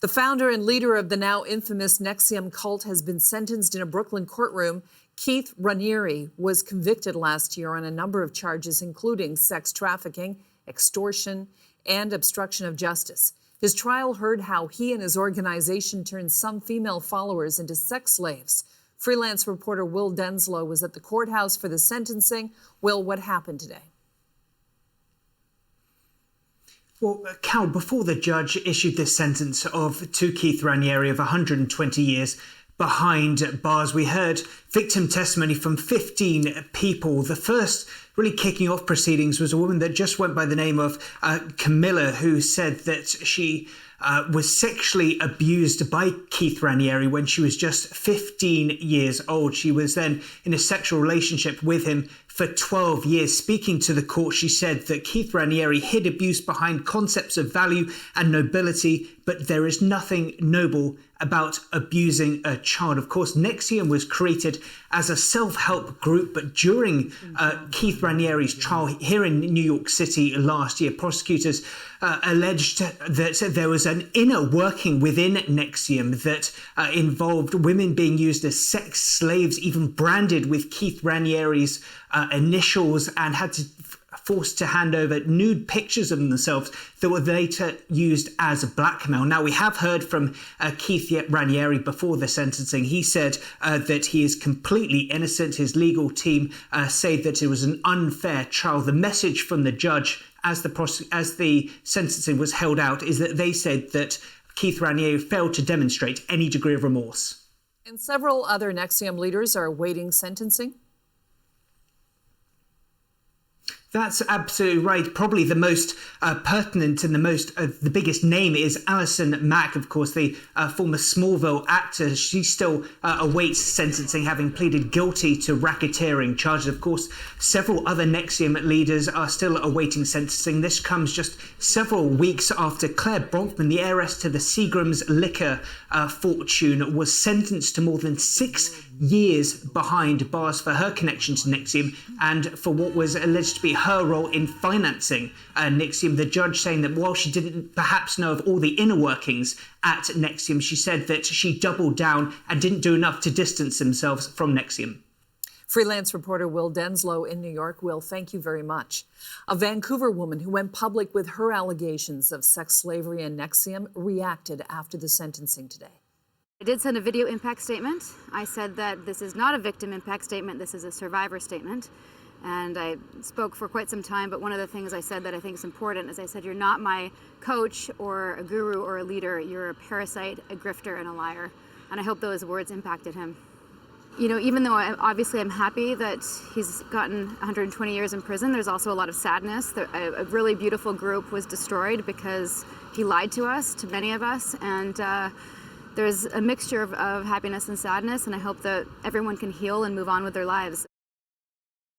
The founder and leader of the now infamous NXIVM cult has been sentenced in a Brooklyn courtroom. Keith Raniere was convicted last year on a number of charges, including sex trafficking, extortion, and obstruction of justice. His trial heard how he and his organization turned some female followers into sex slaves. Freelance reporter Will Denslow was at the courthouse for the sentencing. Will, what happened today? Well, Cal, before the judge issued this sentence to Keith Raniere of 120 years behind bars, we heard victim testimony from 15 people. The first really kicking off proceedings was a woman that just went by the name of Camilla, who said that she was sexually abused by Keith Raniere when she was just 15 years old. She was then in a sexual relationship with him for 12 years. Speaking to the court, she said that Keith Raniere hid abuse behind concepts of value and nobility, but there is nothing noble about abusing a child. Of course, NXIVM was created as a self-help group, but during Keith Raniere's trial here in New York City last year, prosecutors alleged that there was an inner working within NXIVM that involved women being used as sex slaves, even branded with Keith Raniere's initials, and had to forced to hand over nude pictures of themselves that were later used as blackmail. Now, we have heard from Keith Raniere before the sentencing. He said that he is completely innocent. His legal team say that it was an unfair trial. The message from the judge as the sentencing was held out is that they said that Keith Raniere failed to demonstrate any degree of remorse. And several other NXIVM leaders are awaiting sentencing. That's absolutely right. Probably the most pertinent and the biggest name is Alison Mack, of course, the former Smallville actor. She still awaits sentencing, having pleaded guilty to racketeering charges. Of course, several other NXIVM leaders are still awaiting sentencing. This comes just several weeks after Claire Bronfman, the heiress to the Seagram's liquor fortune, was sentenced to more than 6 years behind bars for her connection to NXIVM and for what was alleged to be her role in financing NXIVM. The judge saying that while she didn't perhaps know of all the inner workings at NXIVM, she said that she doubled down and didn't do enough to distance themselves from NXIVM. Freelance reporter Will Denslow in New York. Will, thank you very much. A Vancouver woman who went public with her allegations of sex slavery and NXIVM reacted after the sentencing today. I did send a video impact statement. I said that this is not a victim impact statement, this is a survivor statement. And I spoke for quite some time, but one of the things I said that I think is important is I said, you're not my coach or a guru or a leader, you're a parasite, a grifter, and a liar. And I hope those words impacted him. You know, even though obviously I'm happy that he's gotten 120 years in prison, there's also a lot of sadness. A really beautiful group was destroyed because he lied to us, to many of us, and there's a mixture of happiness and sadness, and I hope that everyone can heal and move on with their lives.